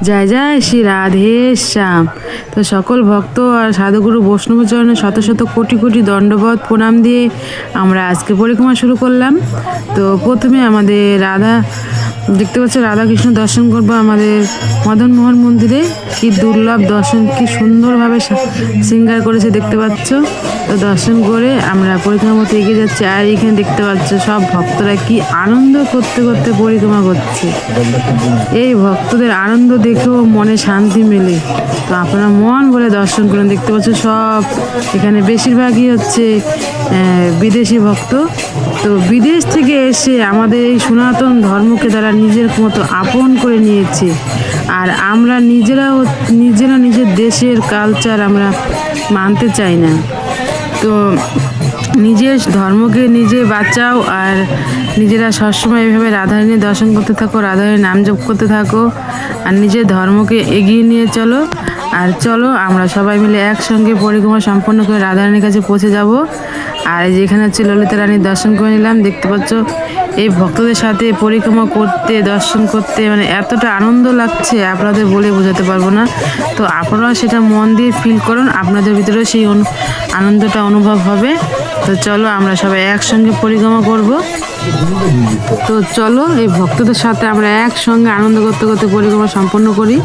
জয় জয় শ্রী রাধে শ্যাম। তো সকল ভক্ত আর সাধুগুরু বৈষ্ণব চরণে শত শত কোটি কোটি দণ্ডবত প্রণাম দিয়ে আমরা আজকে পরিক্রমা শুরু করলাম। তো প্রথমে আমাদের রাধা দেখতে পাচ্ছ, রাধাকৃষ্ণ দর্শন করবো আমাদের মদনমোহন মন্দিরে। কি দুর্লভ দর্শন, কি সুন্দরভাবে শৃঙ্গার করেছে দেখতে পাচ্ছ। তো দর্শন করে আমরা পরিক্রমা মতো এগিয়ে যাচ্ছি। আর এখানে দেখতে পাচ্ছ সব ভক্তরা কি আনন্দ করতে করতে পরিক্রমা করছে। এই ভক্তদের আনন্দ দেখেও মনে শান্তি মেলে। তো আপনারা মন বলে দর্শন করুন। দেখতে পাচ্ছ সব এখানে বেশিরভাগই হচ্ছে বিদেশি ভক্ত। তো বিদেশ থেকে এসে আমাদের এই সনাতন ধর্মকে তারা নিজের মতো আপন করে নিয়েছে। আর আমরা নিজেরা নিজের দেশের কালচার আমরা মানতে চাই না। তো নিজের ধর্মকে নিজে বাঁচাও আর নিজেরা সবসময় এভাবে রাধারানীর দর্শন করতে থাকো, রাধারানীর নাম জপ করতে থাকো আর নিজের ধর্মকে এগিয়ে নিয়ে চলো। আর চলো আমরা সবাই মিলে একসঙ্গে পরিক্রমা সম্পন্ন করে রাধারানীর কাছে পৌঁছে যাব। আর যেখানে হচ্ছে ললিতা রানীর দর্শন করে নিলাম। দেখতে পাচ্ছ এই ভক্তদের সাথে পরিক্রমা করতে দর্শন করতে মানে এতটা আনন্দ লাগছে আপনাদের বলে বোঝাতে পারবো না। তো আপনারা সেটা মন দিয়ে ফিল করুন, আপনাদের ভিতরে সেই আনন্দটা অনুভব হবে। তো চলো আমরা সবাই একসঙ্গে পরিক্রমা করব। তো চলো এই ভক্তদের সাথে আমরা একসঙ্গে আনন্দ করতে করতে পরিক্রমা সম্পন্ন করি।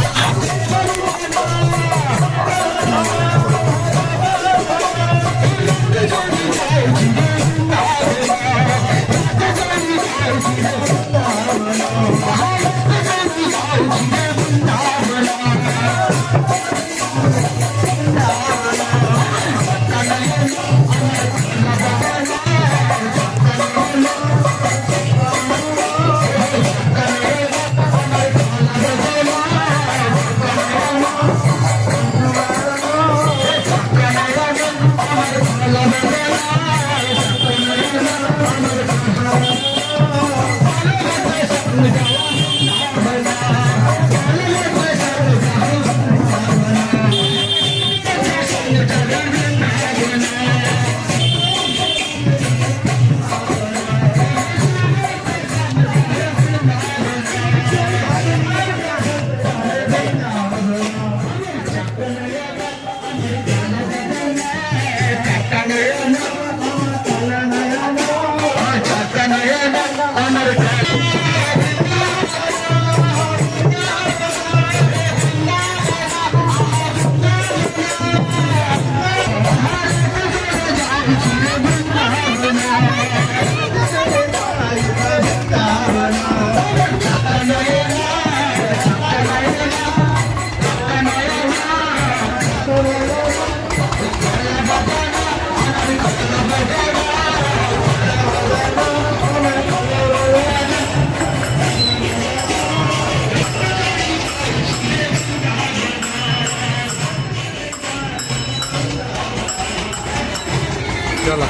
चलो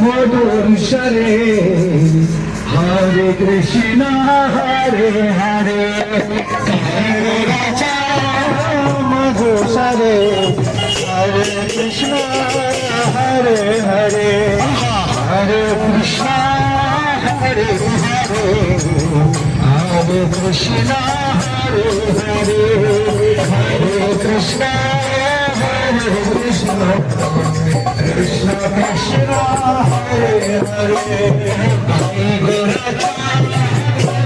মধুসরে হরে Krishna Hare Hare মধুসরে Hare Krishna, Hare Hare, Hare Krishna, Hare Hare, Hare Krishna, Hare Hare, Hare Krishna, Hare Krishna, Krishna Krishna, Hare Hare,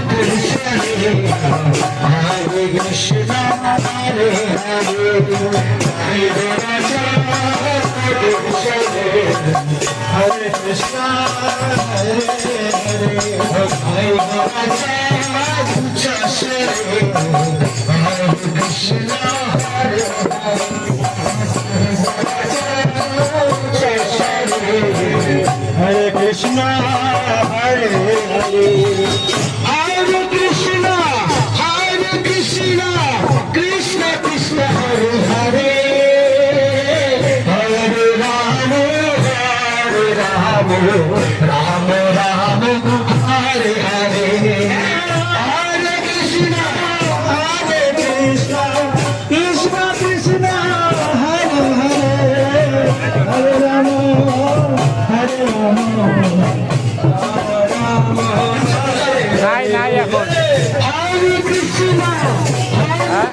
Hare Krishna, Hare Hare, Hare Krishna, Hare Hare Krishna, Hare Hare, Hare Krishna, Hare Krishna, Krishna Krishna, Hare Hare, Hare Rama, Hare Rama, Rama Rama, Hare Hare, Hare Krishna, Hare Krishna, Krishna Krishna, Hare Hare, Hare Rama, Hare Rama, নাই নাই এখন Hare Krishna, হ্যাঁ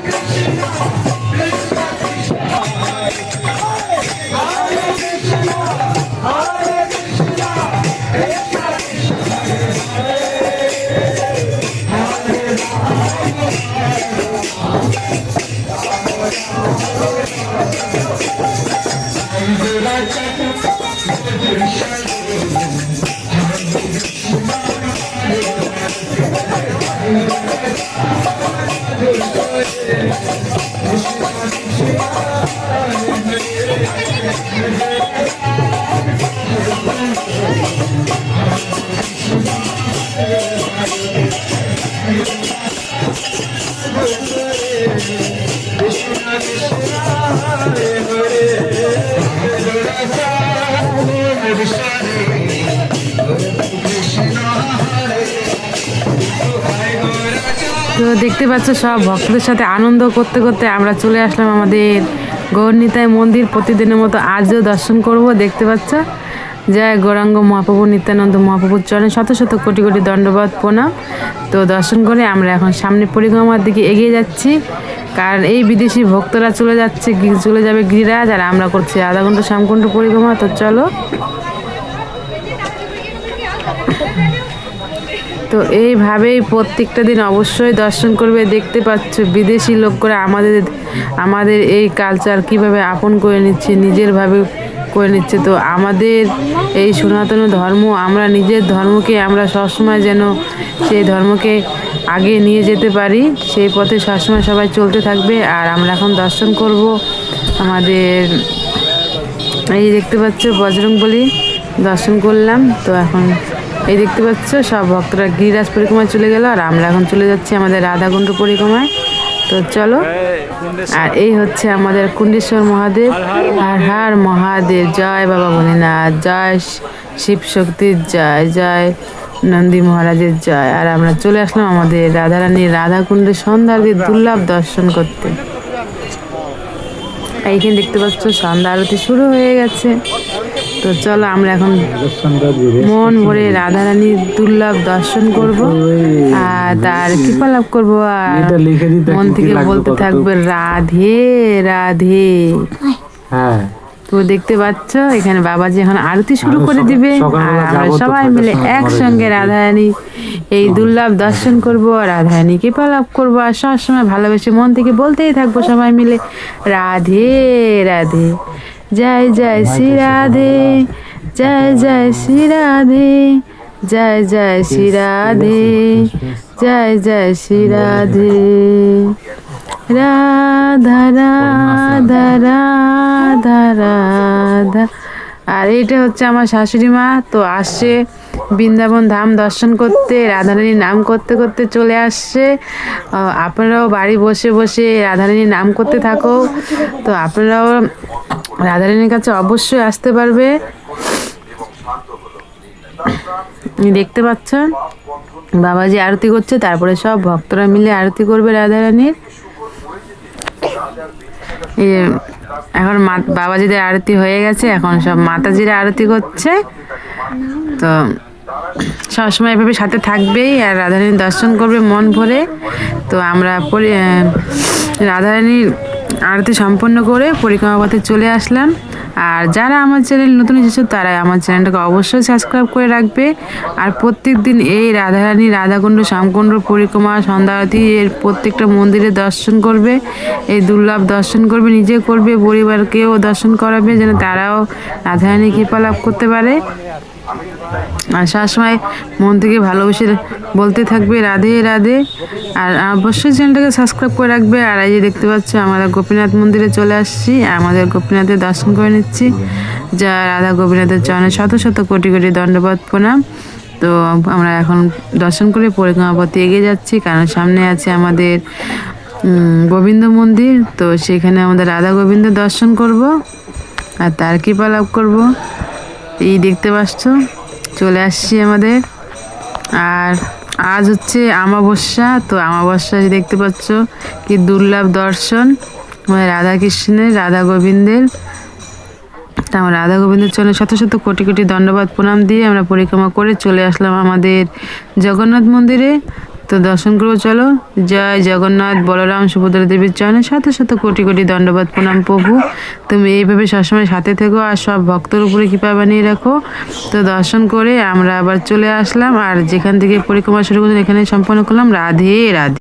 তো দেখতে পাচ্ছ সব ভক্তদের সাথে আনন্দ করতে করতে আমরা চলে আসলাম আমাদের গৌরনিতাই মন্দির। প্রতিদিনের মতো আজও দর্শন করব। দেখতে পাচ্ছ জয় গৌরাঙ্গ মহাপ্রভু নিত্যানন্দ মহাপ্রভুর চরণে শত শত কোটি কোটি দণ্ডবত প্রণাম। তো দর্শন করে আমরা এখন সামনে পরিক্রমার দিকে এগিয়ে যাচ্ছি, কারণ এই বিদেশি ভক্তরা চলে যাবে গিরিরাজ, আর আমরা করছি আধা ঘন্টা শ্যামকুণ্ড পরিক্রমা। তো চলো। তো এইভাবেই প্রত্যেকটা দিন অবশ্যই দর্শন করবে। দেখতে পাচ্ছ বিদেশি লোকরা আমাদের এই কালচার কিভাবে আপন করে নিচ্ছে, নিজের ভাবে করে নিচ্ছে। তো আমাদের এই সনাতন ধর্ম, আমরা নিজের ধর্মকে আমরা সবসময় যেন সেই ধর্মকে আগে নিয়ে যেতে পারি, সেই পথে সবসময় সবাই চলতে থাকবে। আর আমরা এখন দর্শন করব আমাদের এই দেখতে পাচ্ছ বজরংবলী দর্শন করলাম। তো এখন এই দেখতে পাচ্ছ সব ভক্তরা গিরিরাজ পরিক্রমায় চলে গেল, আর আমরা এখন চলে যাচ্ছি আমাদের রাধাকুণ্ড পরিক্রমায়। তো চলো। আর এই হচ্ছে আমাদের কুণ্ডেশ্বর মহাদেব। হর হর মহাদেব, জয় বাবা ভোলেনাথ, জয় শিব শক্তির জয়, জয় নন্দী মহারাজের জয়। আর আমরা চলে আসলাম আমাদের রাধারানীর রাধাকুণ্ডের সন্ধ্যারতির দুর্লভ দর্শন করতে। এইখানে দেখতে পাচ্ছ সন্ধ্যা আরতি শুরু হয়ে গেছে। তো চলো আমরা এখন মন ভরে রাধারানীর দুর্লভ দর্শন করব আর তার কৃপা লাভ করবো, আর মন থেকে বলতে থাকবে রাধে রাধে। হ্যাঁ, তো দেখতে পাচ্ছ এখানে বাবাজি এখন আরতি শুরু করে দিবে, আর আমরা সবাই মিলে একসঙ্গে রাধারানী এই দুর্লভ দর্শন করব, রাধারানী কৃপা লাভ করবো, আর সবসময় ভালোবেসে মন থেকে বলতেই থাকবো সবাই মিলে রাধে রাধে, জয় জয় শ্রী রাধে, জয় জয় শ্রী রাধে, জয় জয় শ্রী রাধে, জয় জয় শ্রী রাধে, রাধা রাধা রাধা রাধা। আর এইটা হচ্ছে আমার শাশুড়ি মা। তো আসছে বৃন্দাবন ধাম দর্শন করতে, রাধারানীর নাম করতে করতে চলে আসছে। আপনারাও বাড়ি বসে বসে রাধারানীর নাম করতে থাকো। তো আপনারাও রাধারানীর কাছে অবশ্যই আসতে পারবে। দেখতে পাচ্ছেন বাবাজি আরতি করছে, তারপরে সব ভক্তরা মিলে আরতি করবে রাধারানীর। এই যে এখন বাবাজিদের আরতি হয়ে গেছে, এখন সব মাতাজিরা আরতি করছে। তো সবসময় এভাবে সাথে থাকবেই আর রাধারানীর দর্শন করবে মন ভরে। তো আমরা রাধারানীর আরতি সম্পন্ন করে পরিক্রমা পথে চলে আসলাম। আর যারা আমার চ্যানেল নতুন এসেছে তারা আমার চ্যানেলটাকে অবশ্যই সাবস্ক্রাইব করে রাখবে। আর প্রত্যেক দিন এই রাধারানী রাধাকুণ্ড শ্যামকুণ্ড পরিক্রমা সন্ধ্যা আরতি এর প্রত্যেকটা মন্দিরে দর্শন করবে, এই দুর্লভ দর্শন করবে, নিজে করবে, পরিবারকেও দর্শন করাবে, যেন তারাও রাধারানী কৃপা লাভ করতে পারে। আর সবসময় মন থেকে ভালোবেসে বলতে থাকবে রাধে রাধে। আর অবশ্যই চ্যানেলটাকে সাবস্ক্রাইব করে রাখবে। আর এই যে দেখতে পাচ্ছ আমরা গোপীনাথ মন্দিরে চলে আসছি, আমাদের গোপীনাথের দর্শন করে নিচ্ছি। যা রাধা গোপীনাথের চরণে শত শত কোটি কোটি দণ্ডবত প্রণাম। তো আমরা এখন দর্শন করে পরিক্রমা পথে এগিয়ে যাচ্ছি, কারণ সামনে আছে আমাদের গোবিন্দ মন্দির। তো সেখানে আমাদের রাধা গোবিন্দ দর্শন করব আর তার কৃপা লাভ করব। এই দেখতে পাচ্ছ চলে আসছি আমাদের। আর আজ হচ্ছে অমাবস্যা, তো অমাবস্যা দেখতে পাচ্ছ কি দুর্লভ দর্শন আমাদের রাধা কৃষ্ণের, রাধা গোবিন্দের। তা আমরা রাধা গোবিন্দের চরণে শত শত কোটি কোটি দণ্ডবত প্রণাম দিয়ে আমরা পরিক্রমা করে চলে আসলাম আমাদের জগন্নাথ মন্দিরে। তো দর্শন করবো, চলো। জয় জগন্নাথ বলরাম সুভদ্রা দেবীর চরণে শত শত কোটি কোটি দণ্ডবত প্রণাম। প্রভু তুমি এইভাবে সবসময় সাথে থেকো আর সব ভক্তর উপরে কৃপা বানিয়ে রাখো। তো দর্শন করে আমরা আবার চলে আসলাম, আর যেখান থেকে পরিক্রমা শুরু করলাম এখানে সম্পন্ন করলাম। রাধে রাধে।